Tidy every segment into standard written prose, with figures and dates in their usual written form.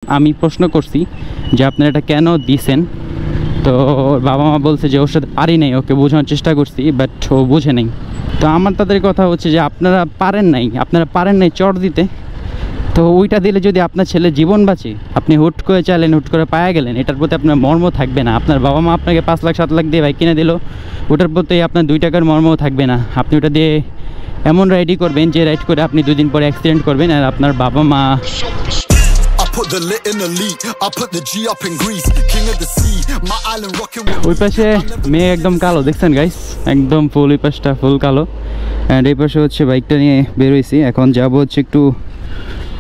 আমি প্রশ্ন করছি যে আপনারা এটা কেন দিছেন, তো বাবা মা বলছে যে ওর সাথে পারি নাই, ওকে বোঝানোর চেষ্টা করছি বাট ও বুঝে নেই। তো আমার তাদের কথা হচ্ছে যে আপনারা পারেন নাই চট দিতে, তো ওইটা দিলে যদি আপনার ছেলে জীবন বাঁচে, আপনি হুট করে চাইলেন, হুট করে পায়া গেলেন, এটার প্রতি আপনার মর্ম থাকবে না। আপনার বাবা মা আপনাকে 5 লাখ 7 লাখ দিয়ে বাইক কিনে দিল, ওটার প্রতি আপনার 2 টাকার মর্মও থাকবে না। আপনি ওটা দিয়ে এমন রাইডই করবেন যে রাইড করে আপনি 2 দিন পরে অ্যাক্সিডেন্ট করবেন, আর আপনার বাবা মা ওই পাশে মেয়ে একদম কালো দেখছেন গাইস, একদম ফুল, ওই পাশটা ফুল কালো। অ্যান্ড এই পাশে হচ্ছে বাইকটা নিয়ে বেরোইছি, এখন যাবো হচ্ছে একটু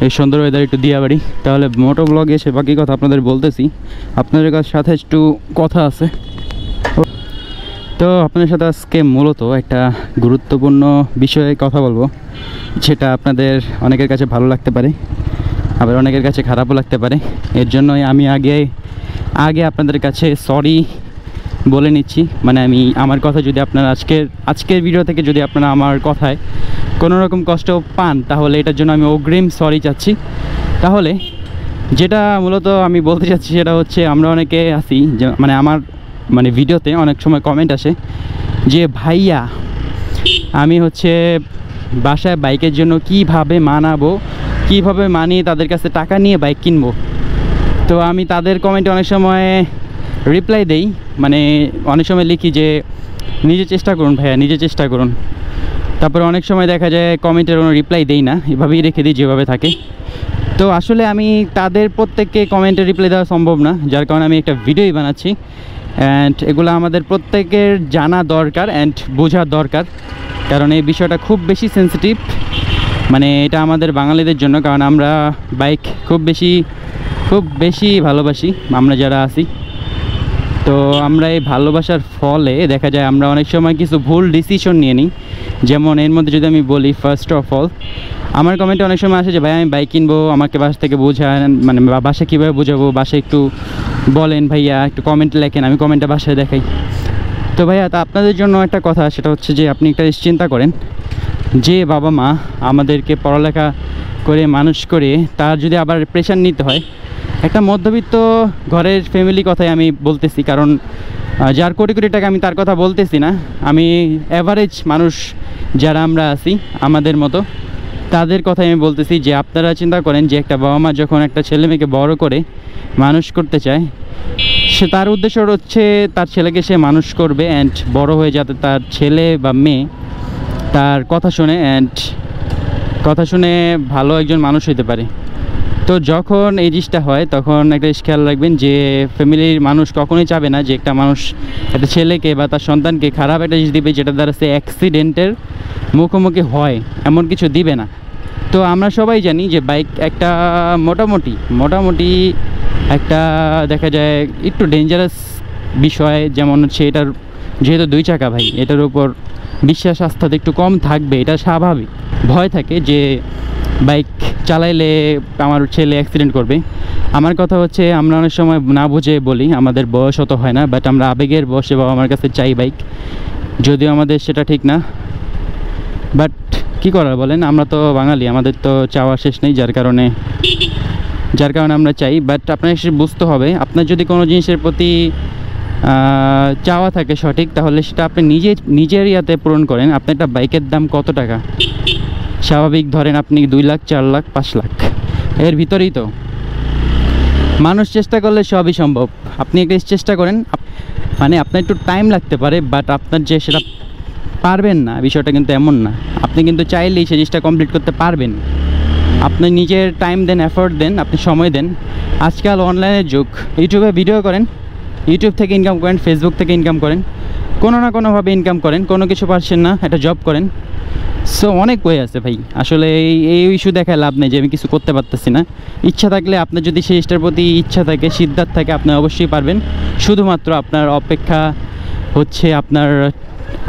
এই সুন্দর ওয়েদার একটু দিয়াবাড়ি। তাহলে মোটো ব্লগে এসে বাকি কথা আপনাদের বলতেছি, আপনাদের সাথে একটু কথা আছে। তো আপনাদের সাথে আজকে মূলত একটা গুরুত্বপূর্ণ বিষয়ে কথা বলবো, যেটা আপনাদের অনেকের কাছে ভালো লাগতে পারে, আবার অনেকের কাছে খারাপও লাগতে পারে। এর জন্যই আমি আগে আপনাদের কাছে সরি বলে নিচ্ছি। মানে আমি আমার কথা যদি আপনারা আজকের ভিডিও থেকে যদি আপনারা আমার কথায় কোনো রকম কষ্ট পান, তাহলে এটার জন্য আমি অগ্রিম সরি চাচ্ছি। তাহলে যেটা মূলত আমি বলতে চাচ্ছি সেটা হচ্ছে, আমরা অনেকে আছি যে আমার ভিডিওতে অনেক সময় কমেন্ট আসে যে ভাইয়া আমি হচ্ছে বাসায় বাইকের জন্য কিভাবে মানিয়ে তাদের কাছে টাকা নিয়ে বাইক কিনবো। তো আমি তাদের কমেন্টে অনেক সময় রিপ্লাই দেই, অনেক সময় লিখি যে নিজে চেষ্টা করুন ভাইয়া, নিজে চেষ্টা করুন। তারপরে অনেক সময় দেখা যায় কমেন্টের কোনো রিপ্লাই দেই না, এভাবেই রেখে দিই যেভাবে থাকে। তো আসলে আমি তাদের প্রত্যেককে কমেন্টে রিপ্লাই দেওয়া সম্ভব না, যার কারণে আমি একটা ভিডিওই বানাচ্ছি। অ্যান্ড এগুলো আমাদের প্রত্যেকের জানা দরকার অ্যান্ড বোঝা দরকার, কারণ এই বিষয়টা খুব বেশি সেন্সিটিভ। এটা আমাদের বাঙালিদের জন্য, কারণ আমরা বাইক খুব বেশি ভালোবাসি আমরা যারা আছি। তো আমরা এই ভালোবাসার ফলে দেখা যায় আমরা অনেক সময় কিছু ভুল ডিসিশন নিয়ে নিই। যেমন এর মধ্যে যদি আমি বলি, ফার্স্ট অফ অল আমার কমেন্টে অনেক সময় আসে যে ভাই আমি বাইক কিনবো, আমাকে বাসা থেকে বোঝান, বাসা কীভাবে বোঝাবো, বাসায় একটু বলেন ভাইয়া, একটু কমেন্ট লেখেন, আমি কমেন্টটা বাসায় দেখাই। তো ভাইয়া, তা আপনাদের জন্য একটা কথা, সেটা হচ্ছে যে আপনি একটা চিন্তা করেন যে বাবা মা আমাদেরকে পড়ালেখা করে মানুষ করে তার যদি আবার প্রেশার নিতে হয়, একটা মধ্যবিত্ত ঘরের ফ্যামিলি কথাই আমি বলতেছি, কারণ যার কোটি কোটি টাকা আমি তার কথা বলতেছি না, আমি অ্যাভারেজ মানুষ যারা আমরা আছি আমাদের মতো তাদের কথাই আমি বলতেছি। যে আপনারা চিন্তা করেন যে একটা বাবা মা যখন একটা ছেলে মেয়েকে বড় করে মানুষ করতে চায়, সে তার উদ্দেশ্য হচ্ছে তার ছেলেকে সে মানুষ করবে অ্যান্ড বড় হয়ে যাতে তার ছেলে বা মেয়ে তার কথা শুনে ভালো একজন মানুষ হতে পারে। তো যখন এই জিনিসটা হয়, তখন একটা খেয়াল রাখবেন যে ফ্যামিলির মানুষ কখনোই চাবে না যে একটা মানুষ একটা ছেলেকে বা তার সন্তানকে খারাপ একটা জিনিস দিবে, যেটা দ্বারা সে অ্যাক্সিডেন্টের মুখোমুখি হয়, এমন কিছু দিবে না। তো আমরা সবাই জানি যে বাইক একটা মোটামুটি একটা দেখা যায় একটু ডেঞ্জারাস বিষয়। যেমন হচ্ছে এটার যেহেতু 2 চাকা ভাই, এটার উপর বিশ্বাস আস্থা একটু কম থাকবে, এটা স্বাভাবিক। ভয় থাকে যে বাইক চালাইলে আমার ছেলে অ্যাক্সিডেন্ট করবে। আমার কথা হচ্ছে আমরা অনেক সময় না বুঝে বলি, আমাদের বয়স অত হয় না, বাট আমরা আবেগের বসে বাবা আমার কাছে চাই বাইক, যদিও আমাদের সেটা ঠিক না। বাট কী করার বলেন, আমরা তো বাঙালি, আমাদের তো চাওয়া শেষ নেই, যার কারণে আমরা চাই। বাট আপনার এসে বুঝতে হবে, আপনার যদি কোনো জিনিসের প্রতি চাওয়া থাকে সঠিক, তাহলে সেটা আপনি নিজের ইয়াতে পূরণ করেন। আপনার একটা বাইকের দাম কত টাকা? স্বাভাবিক ধরেন আপনি 2 লাখ 4 লাখ 5 লাখ এর ভিতরেই। তো মানুষ চেষ্টা করলে সবই সম্ভব। আপনি একটা চেষ্টা করেন, আপনার একটু টাইম লাগতে পারে, বাট আপনার যে সেটা পারবেন না বিষয়টা কিন্তু এমন না। আপনি কিন্তু চাইলেই সেই জিনিসটা কমপ্লিট করতে পারবেন। আপনি নিজের টাইম দেন, এফোর্ট দেন, আপনি সময় দেন। আজকাল অনলাইনের যুগ, ইউটিউবে ভিডিও করেন, ইউটিউব থেকে ইনকাম করেন, ফেসবুক থেকে ইনকাম করেন, কোনো না কোনোভাবে ইনকাম করেন। কোনো কিছু পারছেন না, একটা জব করেন। সো অনেক ওয়ে আছে ভাই। আসলে এই ইস্যু দেখায় লাভ নেই যে আমি কিছু করতে পারতেছি না। ইচ্ছা থাকলে, আপনার যদি সেই জিনিসটার প্রতি ইচ্ছা থাকে, সিদ্ধান্ত থাকে, আপনি অবশ্যই পারবেন। শুধুমাত্র আপনার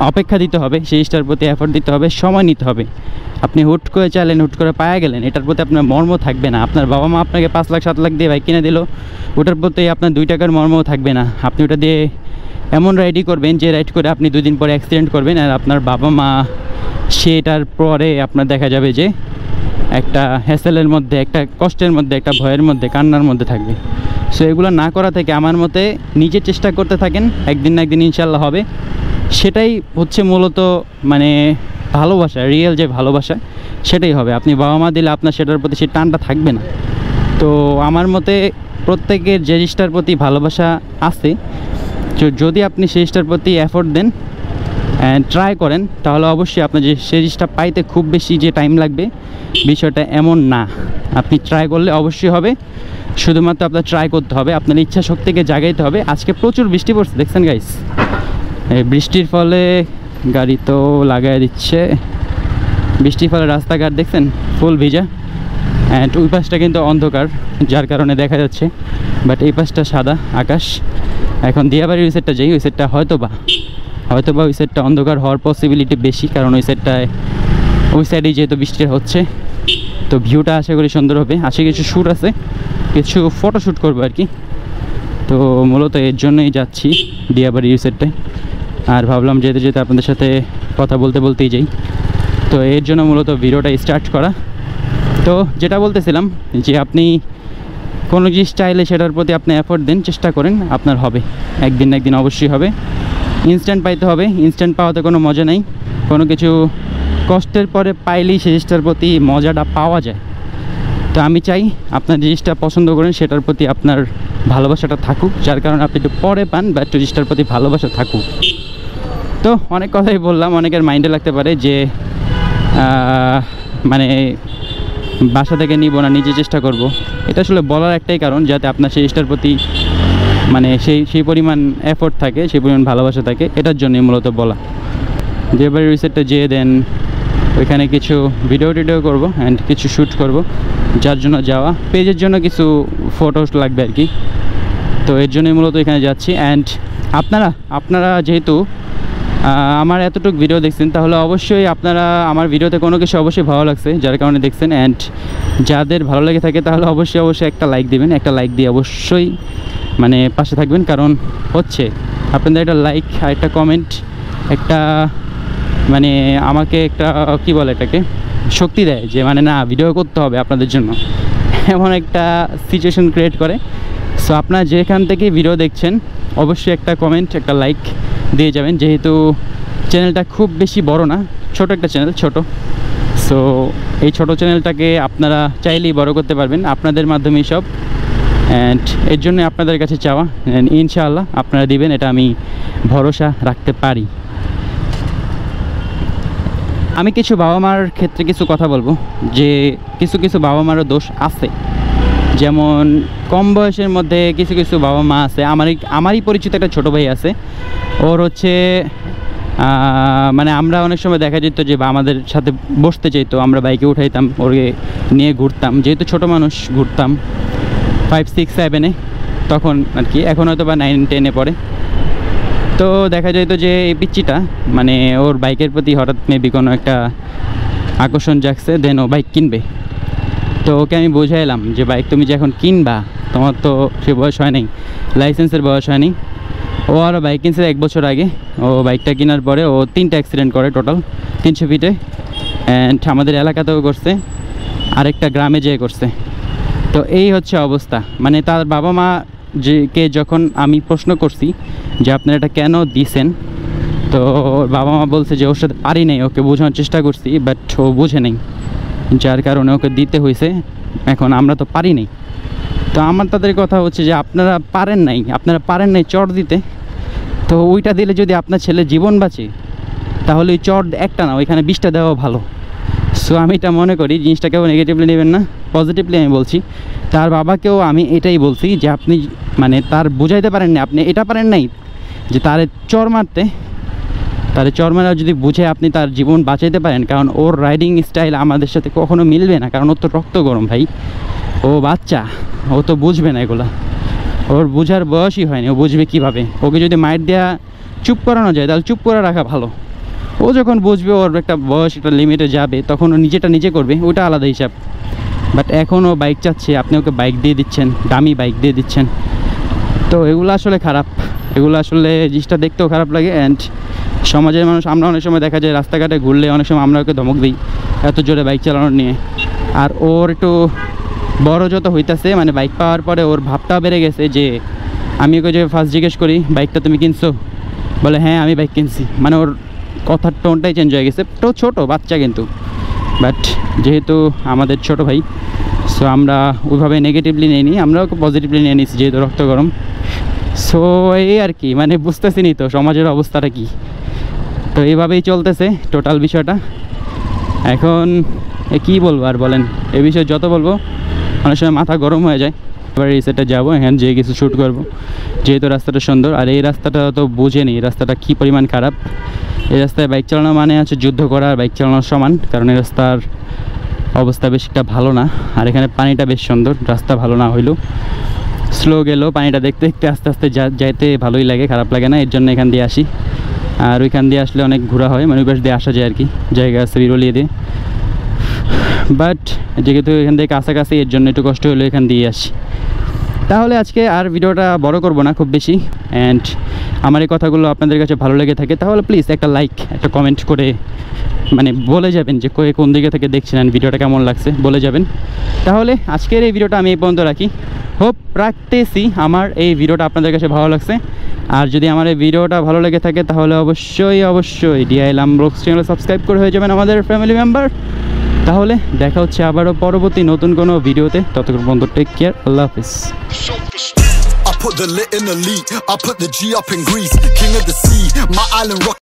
অপেক্ষা দিতে হবে, সেই জিনিসটার প্রতি এফোর্ট দিতে হবে, সময় নিতে হবে। আপনি হুট করে চাইলেন, হুট করে পায়া গেলেন, এটার প্রতি আপনার মর্ম থাকবে না। আপনার বাবা মা আপনাকে 5 লাখ 7 লাখ দিয়ে বাইক কিনে দিল, ওটার প্রতি আপনার 2 টাকার মর্মও থাকবে না। আপনি ওটা দিয়ে এমন রাইডই করবেন যে রাইড করে আপনি 2 দিন পরে অ্যাক্সিডেন্ট করবেন, আর আপনার বাবা মা সেটার পরে আপনার দেখা যাবে যে একটা হ্যাসেলের মধ্যে, একটা কষ্টের মধ্যে, একটা ভয়ের মধ্যে, কান্নার মধ্যে থাকবে। সো এগুলো না করা থেকে আমার মতে নিজে চেষ্টা করতে থাকেন, একদিন না একদিন ইনশাল্লাহ হবে। সেটাই হচ্ছে মূলত মানে ভালোবাসা, রিয়েল যে ভালোবাসা সেটাই হবে। আপনি বাবা মা দিলে আপনার সেটার প্রতি সেই টানটা থাকবে না। তো আমার মতে প্রত্যেকের যে জিনিসটার প্রতি ভালোবাসা আছে, যদি আপনি সেই জিনিসটার প্রতি এফোর্ট দেন অ্যান্ড ট্রাই করেন, তাহলে অবশ্যই আপনার যে সেই জিনিসটা পাইতে খুব বেশি যে টাইম লাগবে বিষয়টা এমন না। আপনি ট্রাই করলে অবশ্যই হবে, শুধুমাত্র আপনার ট্রাই করতে হবে, আপনার ইচ্ছা শক্তিকে জাগাইতে হবে। আজকে প্রচুর বৃষ্টি পড়ছে, দেখছেন গাইস? এই বৃষ্টির ফলে গাড়ি তো লাগাই দিচ্ছে, বৃষ্টির ফলে রাস্তাঘাট দেখছেন ফুল ভিজা। অ্যান্ড ওই পাশটা কিন্তু অন্ধকার, যার কারণে দেখা যাচ্ছে, বাট এই পাশটা সাদা আকাশ। এখন দিয়াবাড়ির ওই সাইডটা যাই, ওই সাইডটা হয়তো বা ওই সাইডটা অন্ধকার হওয়ার পসিবিলিটি বেশি, কারণ ওই সাইডটায় ওই সাইডেই যেহেতু বৃষ্টি হচ্ছে। তো ভিউটা আশা করি সুন্দর হবে। আজকে কিছু শ্যুট আছে, কিছু ফটোশ্যুট করবো আর কি। তো মূলত এর জন্যই যাচ্ছি দিয়াবাড়ির ওই সাইডটায়। আর ভাবলাম যেতে যেতে আপনাদের সাথে কথা বলতে বলতেই যাই, তো এর জন্য মূলত ভিডিওটা স্টার্ট করা। তো যেটা বলতেছিলাম যে আপনি কোনো জিনিস চাইলে সেটার প্রতি আপনি এফোর্ট দেন, চেষ্টা করেন, আপনার হবে, একদিন না একদিন অবশ্যই হবে। ইনস্ট্যান্ট পাইতে হবে, ইনস্ট্যান্ট পাওয়াতে কোনো মজা নেই। কোনো কিছু কষ্টের পরে পাইলেই সেই জিনিসটার প্রতি মজাটা পাওয়া যায়। তো আমি চাই আপনার জিনিসটা পছন্দ করেন, সেটার প্রতি আপনার ভালোবাসাটা থাকুক, যার কারণে আপনি একটু পরে পান, বা একটু জিনিসটার প্রতি ভালোবাসা থাকুক। তো অনেক কথাই বললাম, অনেকের মাইন্ডে লাগতে পারে যে মানে বাসা থেকে নিব না, নিজে চেষ্টা করব। এটা আসলে বলার একটাই কারণ, যাতে আপনার সেই জিনিসটার প্রতি মানে সেই পরিমাণ এফোর্ট থাকে, সেই পরিমাণ ভালোবাসা থাকে, এটার জন্যই মূলত বলা। যে এবার রিসেটটা যেয়ে দেন, ওইখানে কিছু ভিডিও টিডিও করবো অ্যান্ড কিছু শ্যুট করব, যার জন্য যাওয়া, পেজের জন্য কিছু ফটোস লাগবে আর কি। তো এর জন্যই মূলত এখানে যাচ্ছি। অ্যান্ড আপনারা যেহেতু আমার এতটুকু ভিডিও দেখছেন, তাহলে অবশ্যই আপনারা আমার ভিডিওতে কোনো কিছু অবশ্যই ভালো লাগছে, যার কারণে দেখছেন। অ্যান্ড যাদের ভালো লেগে থাকে তাহলে অবশ্যই একটা লাইক দিবেন, একটা লাইক দিয়ে অবশ্যই মানে পাশে থাকবেন। কারণ হচ্ছে আপনাদের একটা লাইক আর একটা কমেন্ট একটা মানে আমাকে একটা কি বলে এটাকে শক্তি দেয়, যে মানে না ভিডিও করতে হবে আপনাদের জন্য, এমন একটা সিচুয়েশন ক্রিয়েট করে। সো আপনারা যেখান থেকে ভিডিও দেখছেন অবশ্যই একটা কমেন্ট, একটা লাইক দিয়ে যাবেন। যেহেতু চ্যানেলটা খুব বেশি বড় না, ছোট একটা চ্যানেল, ছোট। সো এই ছোট চ্যানেলটাকে আপনারা চাইলেই বড় করতে পারবেন আপনাদের মাধ্যমেই সব। অ্যান্ড এর জন্য আপনাদের কাছে চাওয়া, ইনশাআল্লাহ আপনারা দিবেন, এটা আমি ভরসা রাখতে পারি। আমি কিছু বাবা মার ক্ষেত্রে কিছু কথা বলবো, যে কিছু বাবা মারও দোষ আছে। যেমন কম বয়সের মধ্যে কিছু বাবা মা আছে, আমারই পরিচিত একটা ছোটো ভাই আছে, ওর হচ্ছে মানে আমরা অনেক সময় দেখা যেত যে আমাদের সাথে বসতে চাইতো, আমরা বাইকে উঠাইতাম, ওকে নিয়ে ঘুরতাম, যেহেতু ছোটো মানুষ ঘুরতাম 5, 6, 7-এ তখন আর কি, এখন হয়তো বা 9, 10-এ পড়ে। তো দেখা যেত যে এই পিচ্চিটা মানে ওর বাইকের প্রতি হঠাৎ মেবি কোনো একটা আকর্ষণ জাগছে, দেন ও বাইক কিনবে। তো ওকে আমি বোঝাইলাম যে বাইক তুমি যে এখন কিনবা, তোমার তো সে বয়স হয় নাই, লাইসেন্সের বয়স হয়নি। ও আরও বাইক কিনছে 1 বছর আগে। ও বাইকটা কেনার পরে ও 3টা অ্যাক্সিডেন্ট করে টোটাল 300 ফিটে। অ্যান্ড আমাদের এলাকাতেও করছে, আরেকটা গ্রামে যেয়ে করছে। তো এই হচ্ছে অবস্থা। মানে তার বাবা মা কে যখন আমি প্রশ্ন করছি যে আপনারা এটা কেন দিছেন, তো বাবা মা বলছে যে ওর সাথে পারি নাই, ওকে বোঝানোর চেষ্টা করছি, বাট ও বুঝে নেই, যার কারণে ওকে দিতে হয়েছে। এখন আমরা তো পারি নাই। তো আমার তাদের কথা হচ্ছে যে আপনারা পারেন নাই চট দিতে, তো ওইটা দিলে যদি আপনার ছেলে জীবন বাঁচে, তাহলে ওই চট একটা না, ওইখানে 20টা দেওয়া ভালো। সো আমি এটা মনে করি, জিনিসটাকেও নেগেটিভলি নেবেন না, পজিটিভলি আমি বলছি। তার বাবাকেও আমি এটাই বলছি যে আপনি মানে তার বুঝাইতে পারেন না, আপনি এটা পারেন নাই যে তারে চর মারা যদি বুঝে আপনি তার জীবন বাঁচাইতে পারেন। কারণ ওর রাইডিং স্টাইল আমাদের সাথে কখনো মিলবে না, কারণ ওর তো রক্ত গরম ভাই, ও বাচ্চা, ও তো বুঝবে না এগুলা, ওর বুঝার বয়সই হয়নি, ও বুঝবে কীভাবে। ওকে যদি মাইর দেওয়া চুপ করানো যায়, তাহলে চুপ করে রাখা ভালো। ও যখন বুঝবে ওর একটা বয়স একটা লিমিটে যাবে, তখন ও নিজে করবে, ওটা আলাদা হিসাব। বাট এখন ও বাইক চাচ্ছে, আপনি ওকে বাইক দিয়ে দিচ্ছেন, দামি বাইক দিয়ে দিচ্ছেন। তো এগুলো আসলে খারাপ, এগুলো আসলে জিনিসটা দেখতেও খারাপ লাগে। অ্যান্ড সমাজের মানুষ, আমরা অনেক সময় দেখা যায় রাস্তাঘাটে ঘুরলে অনেক সময় আমরা ওকে ধমক দিই এত জোরে বাইক চালানোর নিয়ে। আর ওর একটু বড় যত হইতাছে মানে বাইক পাওয়ার পরে ওর ভাবটা বেড়ে গেছে যে আমি ওকে যে ফার্স্ট জিজ্ঞেস করি বাইকটা তুমি কিনছো, বলে হ্যাঁ আমি বাইক কিনছি, মানে ওর কথার টোনটাই চেঞ্জ হয়ে গেছে। তো ছোটো বাচ্চা কিন্তু, বাট যেহেতু আমাদের ছোট ভাই, সো আমরা ওইভাবে নেগেটিভলি নিইনি, আমরাও পজিটিভলি নিয়ে নিচ্ছি যেহেতু রক্ত গরম। সো এই আর কি, মানে বুঝতেছি নি তো সমাজের অবস্থাটা কি। তো এইভাবেই চলতেছে টোটাল বিষয়টা। এখন কি বলবো আর বলেন, এই বিষয়ে যত বলবো অনেক সময় মাথা গরম হয়ে যায়। এবার এই সাইডে যাবো, এখানে যেয়ে কিছু শ্যুট করবো, যেহেতু রাস্তাটা সুন্দর। আর এই রাস্তাটা তো বুঝেনি রাস্তাটা কী পরিমাণ খারাপ। এই রাস্তায় বাইক চালানো মানে হচ্ছে যুদ্ধ করা আর বাইক চালানোর সমান, কারণ এই রাস্তার অবস্থা বেশ একটা ভালো না। আর এখানে পানিটা বেশ সুন্দর, রাস্তা ভালো না হইলেও স্লো গেলেও পানিটা দেখতে দেখতে আস্তে আস্তে যাইতে ভালোই লাগে, খারাপ লাগে না। এর জন্য এখান দিয়ে আসি। আর ওইখান দিয়ে আসলে অনেক ঘোরা হয়, মানে ওই পাশ দিয়ে আসা যায় আর কি, জায়গা আছে বিরলিয়ে দিয়ে। বাট যেহেতু এখান থেকে কাছাকাছি, এর জন্য একটু কষ্ট হলেও এখান দিয়ে আসি। তাহলে আজকে আর ভিডিওটা বড় করব না খুব বেশি। অ্যান্ড আমার এই কথাগুলো আপনাদের কাছে ভালো লেগে থাকে তাহলে প্লিজ একটা লাইক, একটা কমেন্ট করে মানে বলে যাবেন যে কোন দিকে থেকে দেখছেন, ভিডিওটা কেমন লাগছে বলে যাবেন। তাহলে আজকের এই ভিডিওটা আমি এই পর্যন্ত রাখি। হোপ রাখতেছি আমার এই ভিডিওটা আপনাদের কাছে ভালো লাগছে। আর যদি আমার এই ভিডিওটা ভালো লেগে থাকে তাহলে অবশ্যই ডিআই লামব্লগস চ্যানেল সাবস্ক্রাইব করে হয়ে যাবেন আমাদের ফ্যামিলি মেম্বার। তাহলে দেখা হচ্ছে আবারও পরবর্তী নতুন কোনো ভিডিওতে। ততক্ষণ পর্যন্ত টেক কেয়ার, আল্লাহ হাফিজ। I put the lit in the lead, I put the G up in Greece, king of the sea, my island rock.